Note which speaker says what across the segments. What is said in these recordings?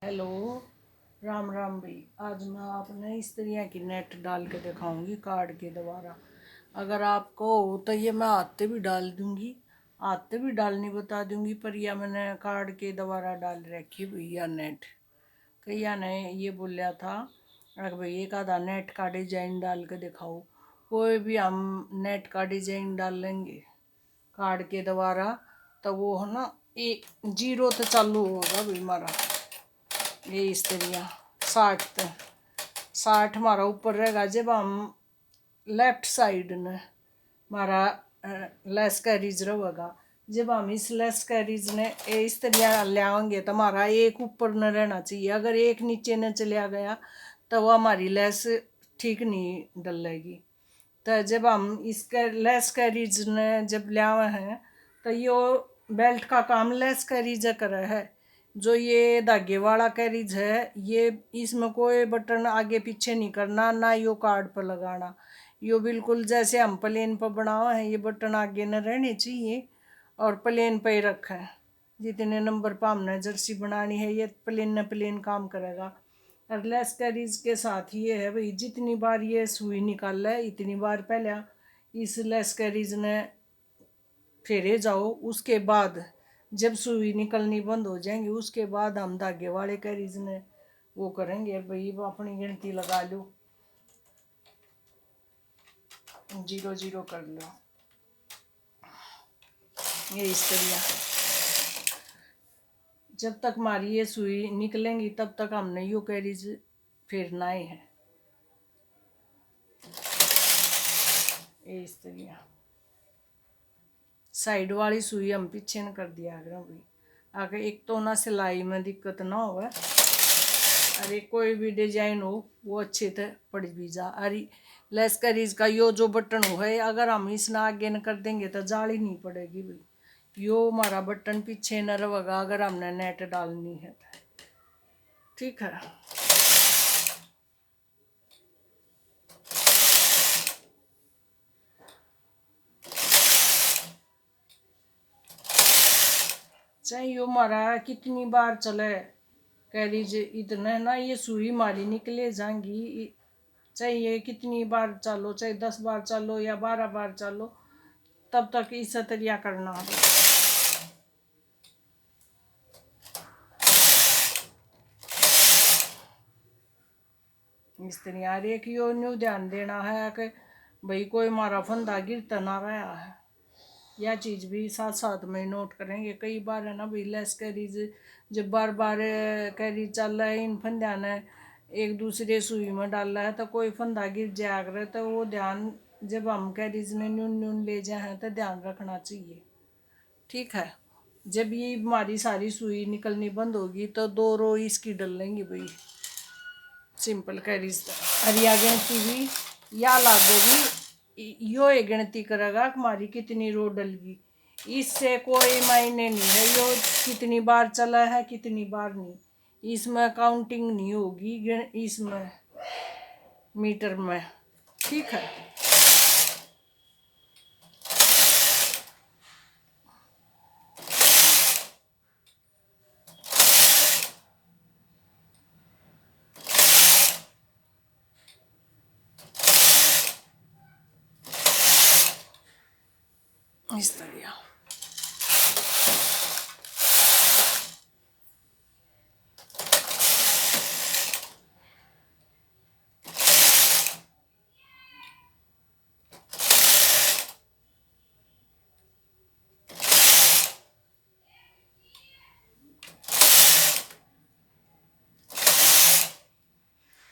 Speaker 1: Hello. Ram Ram भाई। आज मैं आपने इस तरह की नेट डाल के दिखाऊंगी कार्ड के द्वारा। अगर आपको हो तो ये मैं हाथ भी डाल दूंगी, हाथ भी डालनी बता दूंगी, पर यह मैंने कार्ड के द्वारा डाल रखी भैया नेट। कईया ने ये बोलिया था अगर भाई एक आधा नेट का डिजाइन डाल के दिखाओ। कोई भी हम नेट का डिजाइन डाल लेंगे कार्ड के द्वारा तो वो है ना एक जीरो तो चालू होगा भाई हमारा। ये इस तरह 60 तक 60 हमारा ऊपर रहेगा। जब हम लेफ्ट साइड ने हमारा लेस कैरीज रहेगा। जब हम इस लेस कैरीज ने इस तरह लाएंगे तो हमारा एक ऊपर न रहना चाहिए। अगर एक नीचे न चला गया तो वो हमारी लेस ठीक नहीं डलेगी। तो जब हम इसके लेस कैरीज ने जब लिया हैं तो यो बेल्ट का काम लेस कैरीज करे है। जो ये धागे वाला कैरीज है ये इसमें कोई बटन आगे पीछे नहीं करना, ना यो कार्ड पर लगाना। यो बिल्कुल जैसे हम प्लेन पर बनावा है, ये बटन आगे न रहने चाहिए और प्लेन पे ही रखें। जितने नंबर पर हमने जर्सी बनानी है ये प्लेन न प्लेन काम करेगा। और लेस कैरीज के साथ ये है भाई, जितनी बार ये सुई निकाल है इतनी बार पहले इस लेस कैरीज ने फेरे जाओ। उसके बाद जब सुई निकलनी बंद हो जाएंगी उसके बाद हम धागे वाले कैरीज ने वो करेंगे भाई। वो अपनी गिनती लगा लो, 0 0 कर लो। ये इस तरह जब तक हमारी ये सुई निकलेंगी तब तक हमने यो कैरीज फेरना है। ये इस तरह साइड वाली सुई हम पीछे न कर दिया करें भाई। आगे एक तो ना सिलाई में दिक्कत ना हो, अरे कोई भी डिजाइन हो वो अच्छे से पड़ भी जा। अरे लेस कैरीज का यो जो बटन हो है अगर हम इसने आगे न कर देंगे तो जाली नहीं पड़ेगी भाई। यो हमारा बटन पीछे न रहेगा अगर हमने नेट डालनी है। ठीक है। चाहे यो हमारा कितनी बार चले कैरीज इतने ना ये सुई हमारी निकले जाएंगी। चाहे ये कितनी बार चलो, चाहे 10 बार चलो या 12 बार चलो, तब तक इस तरह करना है। इस तरह हर एक यो न्यू ध्यान देना है कि भाई कोई हमारा फंदा गिरता ना रहा है। यह चीज़ भी साथ साथ में नोट करेंगे। कई बार है ना भाई लेस कैरीज जब बार बार कैरीज चल रहा है इन फंदा ने एक दूसरे सुई में डाल रहा है तो कोई फंदा गिर जाया करे तो वो ध्यान जब हम कैरीज ने न्यून न्यून ले जाए तो ध्यान रखना चाहिए। ठीक है। जब ये हमारी सारी सुई निकलनी बंद होगी तो 2 रो इसकी डल लेंगी भाई सिंपल कैरीज। हरिया गिनती भी या लागोगी यो ये गिनती करेगा कि हमारी कितनी रो डलगी। इससे कोई मायने नहीं है यो कितनी बार चला है कितनी बार नहीं। इसमें काउंटिंग नहीं होगी इसमें मीटर में। ठीक है। इस तरह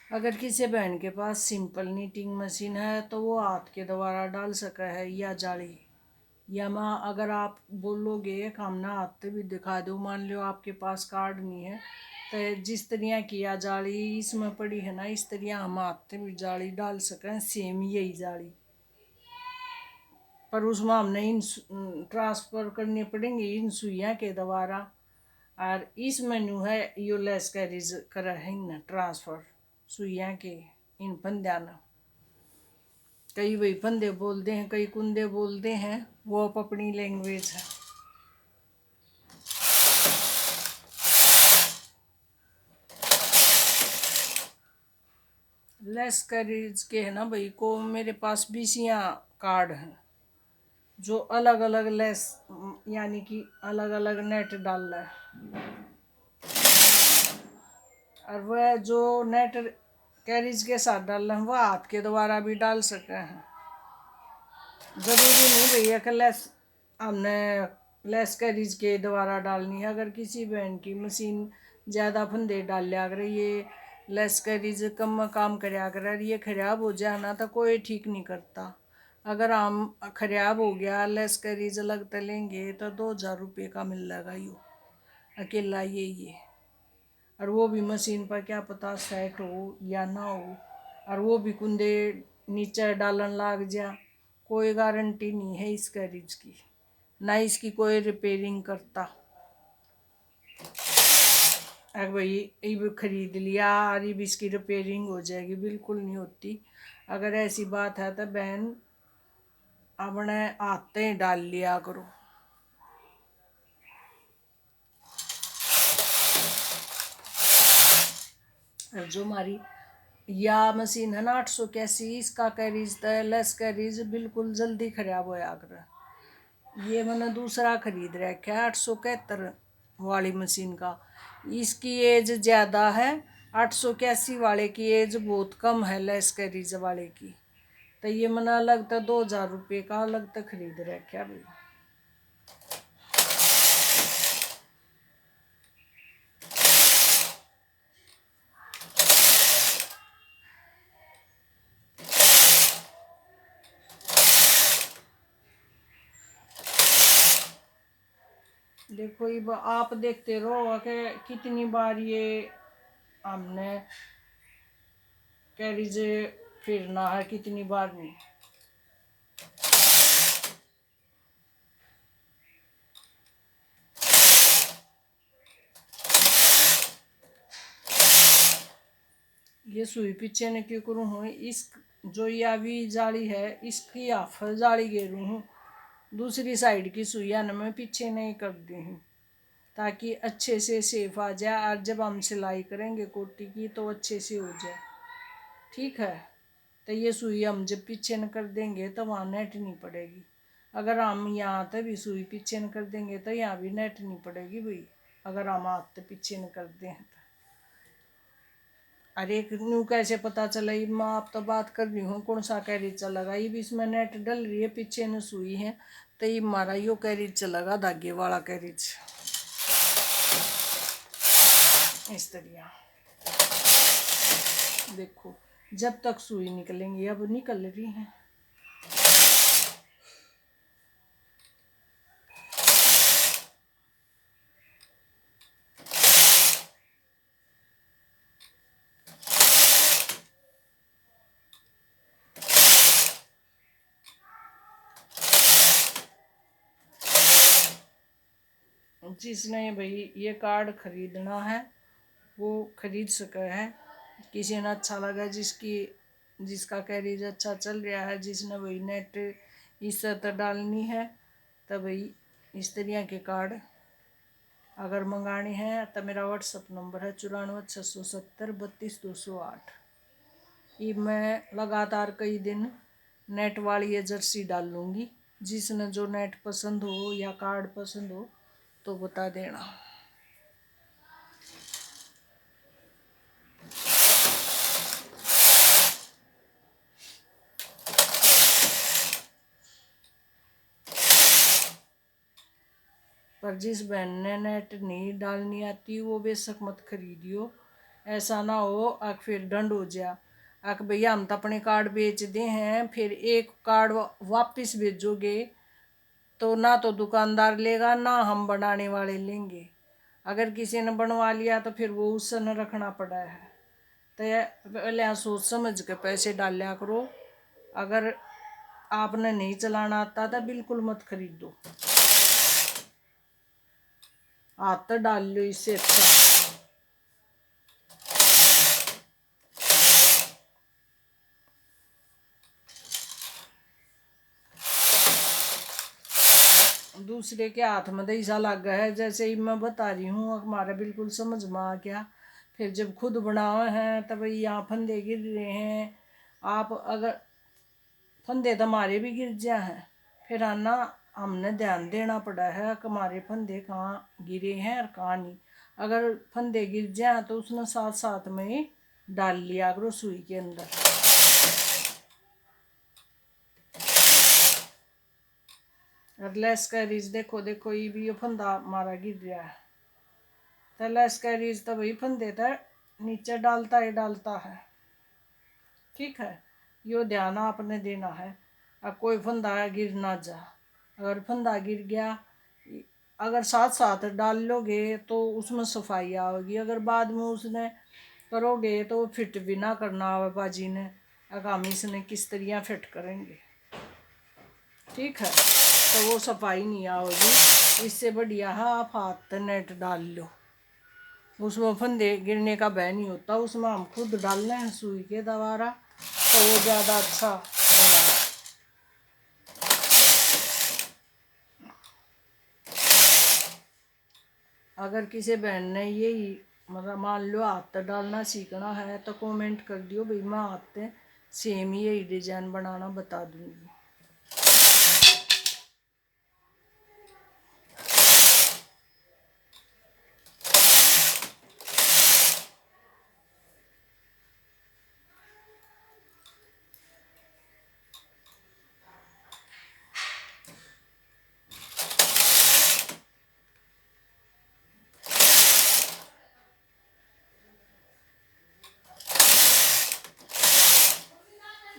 Speaker 1: अगर किसी बहन के पास सिंपल नीटिंग मशीन है तो वो हाथ के द्वारा डाल सका है या जाली। या माँ अगर आप बोलोगे काम ना हाथ भी दिखा दो, मान लो आपके पास कार्ड नहीं है तो जिस तरह की या जाली इसमें पड़ी है ना इस तरह हम हाथ भी जाली डाल सकें सेम यही जाली। पर उसमें हमने इन ट्रांसफ़र करने पड़ेंगे इन सुइयाँ के द्वारा। और इस मेन्यू है यो लेस कैरीज करा है ना ट्रांसफ़र सुइयाँ के इन फंद्या न। कई वही फंदे बोलते हैं कई कुंदे बोलते हैं, वो अपनी लैंग्वेज है। लेस कैरीज के है ना भाई को मेरे पास 20 कार्ड हैं जो अलग अलग लेस यानी कि अलग अलग नेट डाल रहा है। और वह जो नेट कैरीज के साथ डाल रहे हैं वह हाथ के द्वारा भी डाल सकते हैं। ज़रूरी नहीं भैया कि लेस हमने लेस कैरीज के द्वारा डालनी है। अगर किसी बहन की मशीन ज़्यादा फंदे डाल लिया, अगर ये लेस कैरीज कम काम कराया, अगर ये खराब हो जाए ना तो कोई ठीक नहीं करता। अगर हम खराब हो गया लेस कैरीज अलग तलेंगे तो 2000 रुपये का मिल जाएगा यो अकेला ये। और वो भी मशीन पर क्या पता सेट हो या ना हो, और वो भी कुंदे नीचे डालन लाग जा, कोई गारंटी नहीं है इस कैरीज की, ना इसकी कोई रिपेयरिंग करता। अगर भाई अब खरीद लिया और अब इसकी रिपेयरिंग हो जाएगी, बिल्कुल नहीं होती। अगर ऐसी बात है तो बहन अपने आते डाल लिया करो। और जो हमारी या मशीन है ना 881, इसका कैरीज तो लेस कैरीज बिल्कुल जल्दी खराब होया कर। ये मैंने दूसरा खरीद रखा है 871 वाली मशीन का, इसकी एज ज़्यादा है। 881 वाले की एज बहुत कम है लेस कैरीज वाले की। तो ये मैंने अलग तो 2000 रुपये का अलग तो खरीद रखा भाई। देखो ये आप देखते रहो कि कितनी बार ये हमने कैरीज फिरना है, कितनी बार नहीं। ये सुई पीछे ने क्यों करूँ हूँ, इस जो ये अभी जाली है इसकी हाफ जाली घेरू हूँ, दूसरी साइड की सुइया न मैं पीछे नहीं कर दी हूँ ताकि अच्छे से सेफ आ जाए, और जब हम सिलाई करेंगे कोटी की तो अच्छे से हो जाए। ठीक है, तो ये सुई हम जब पीछे न कर देंगे तो वहाँ नेट नहीं पड़ेगी। अगर हम यहाँ तक भी सुई पीछे न कर देंगे तो यहाँ भी नेट नहीं पड़ेगी भाई, अगर हम हाथ तो पीछे न कर दें तो। अरे न्यू कैसे पता चला, मैं आप तो बात कर रही हूँ कौन सा कैरेज चलेगा, ये भी इसमें नेट डल रही है पीछे न सुई है, तो ये हमारा यो कैरेज चलेगा धागे वाला कैरेज इस तरह। देखो जब तक सुई निकलेंगी, अब निकल रही है। जिसने भाई ये कार्ड खरीदना है वो खरीद सके है। किसी ने अच्छा लगा, जिसका कैरेज अच्छा चल रहा है, जिसने वही नेट इस तरह डालनी है, तो भाई इस तरह के कार्ड अगर मंगाने हैं तो मेरा व्हाट्सअप नंबर है 94 670 32 208। ये मैं लगातार कई दिन नेट वाली ये जर्सी डाल लूँगी, जिसने जो नेट पसंद हो या कार्ड पसंद हो तो बता देना। पर जिस बहन ने नेट नहीं डालनी आती वो बेशक मत खरीदियो। ऐसा ना हो आख फिर दंड हो जा, आख भैया हम तो अपने कार्ड बेच दे हैं, फिर एक कार्ड वापस भेजोगे तो ना तो दुकानदार लेगा ना हम बनाने वाले लेंगे। अगर किसी ने बनवा लिया तो फिर वो उससे न रखना पड़ा है। तो पहले यहाँ सोच समझ के पैसे डाल लिया करो। अगर आपने नहीं चलाना आता तो बिल्कुल मत खरीदो, हाथ तो डाल लो इससे अच्छा। दूसरे के हाथ में तो ऐसा लग गया है जैसे ही मैं बता रही हूँ हमारा बिल्कुल समझ में आ गया, फिर जब खुद बनाए हैं तब यहाँ फंदे गिर रहे हैं। आप अगर फंदे तो हमारे भी गिर जाए हैं, फिर आना हमने ध्यान देना पड़ा है कि हमारे फंदे कहाँ गिरे हैं और कहाँ नहीं। अगर फंदे गिर जाए तो उसने साथ साथ में डाल लिया करो सुई के अंदर। और लेस्कैरिज देखो देखो ये भी ये फंदा हमारा गिर रहा है, तो लेस्कैरिज तो वही फंदे तो नीचे डालता ही डालता है। ठीक है, यो ध्यान आपने देना है। अब कोई फंदा गिर ना जा, अगर फंदा गिर गया अगर साथ साथ डाल लोगे तो उसमें सफाई आओगी। अगर बाद में उसने करोगे तो फिट भी ना करना आवे बाजी ने, अगर हम इसने किस तरह फिट करेंगे। ठीक है, तो वो सफाई नहीं आओगी। इससे बढ़िया है आप हाथ नेट डाल लो, उसमें फंदे गिरने का भय नहीं होता। उसमें हम खुद डाल रहे हैं सुई के द्वारा, तो वो ज़्यादा अच्छा होगा। अगर किसी बहन ने यही मतलब मान लो हाथ डालना सीखना है तो कमेंट कर दियो भाई, मैं हाथ सेम ही यही डिजाइन बनाना बता दूंगी।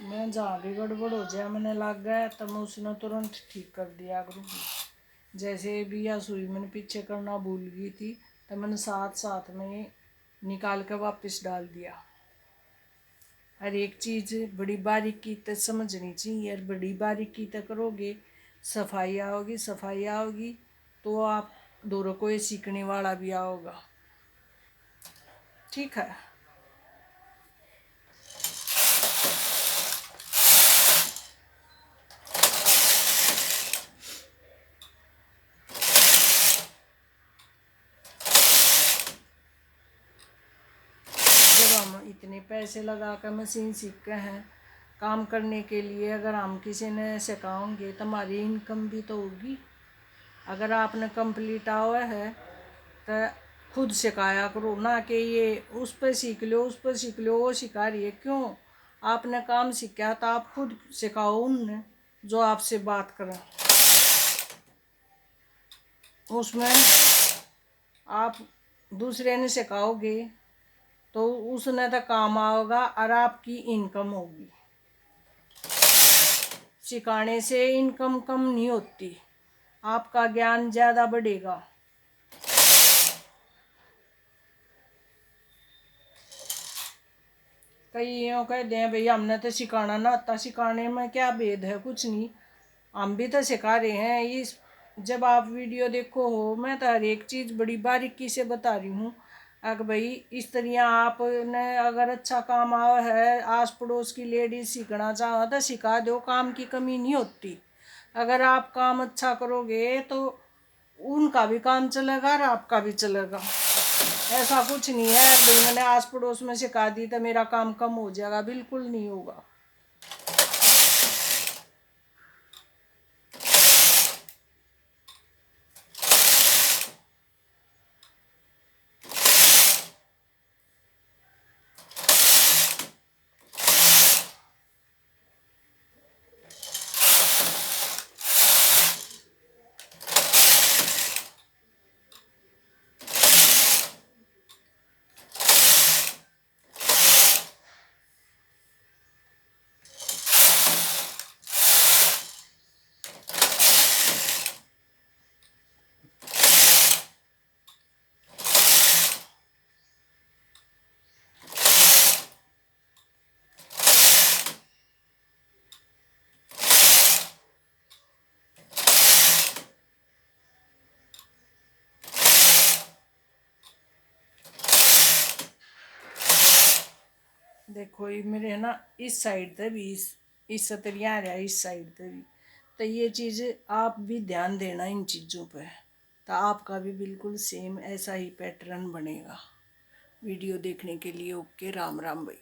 Speaker 1: मैं जहाँ भी गड़बड़ हो जाए मैंने लग गया तो मैं उसने तुरंत ठीक कर दिया करूँगी। जैसे भी या सुई मैंने पीछे करना भूल गई थी तो मैंने साथ साथ में निकाल कर वापस डाल दिया। हर एक चीज़ बड़ी बारीकी तक समझनी चाहिए, और बड़ी बारीकी तक करोगे सफाई आओगी। सफाई आओगी तो आप दोनों को ये सीखने वाला भी आओगा। ठीक है, जब हम इतने पैसे लगा कर मशीन सीख के हैं काम करने के लिए, अगर हम किसी ने सिखाओगे तो हमारी इनकम भी तो होगी। अगर आपने कंप्लीट आवा है तो खुद सिखाया करो, ना कि ये उस पर सीख लो उस पर सीख लो वो सिखा रही है। क्यों, आपने काम सीखा तो आप खुद सिखाओ उन्हें जो आपसे बात करें। उसमें आप दूसरे ने सिखाओगे तो उसने तो काम आओगा और आपकी इनकम होगी। सिखाने से इनकम कम नहीं होती, आपका ज्ञान ज़्यादा बढ़ेगा। कई यूँ कहते हैं भाई हमने तो सिखाना ना आता, सिखाने में क्या भेद है, कुछ नहीं, हम भी तो सिखा रहे हैं। इस जब आप वीडियो देखो हो मैं तो हर एक चीज़ बड़ी बारीकी से बता रही हूँ। अगर भाई इस तरह आपने अगर अच्छा काम आया है, आस पड़ोस की लेडीज सीखना चाहो तो सिखा दो, काम की कमी नहीं होती। अगर आप काम अच्छा करोगे तो उनका भी काम चलेगा और आपका भी चलेगा। ऐसा कुछ नहीं है भाई मैंने आस पड़ोस में सिखा दी तो मेरा काम कम हो जाएगा, बिल्कुल नहीं होगा। देखो ये मेरे है ना इस साइड से भी इस सतरिया आ रहा है, इस साइड से भी, तो ये चीज़ आप भी ध्यान देना इन चीज़ों पे, तो आपका भी बिल्कुल सेम ऐसा ही पैटर्न बनेगा। वीडियो देखने के लिए। ओके, राम राम भाई।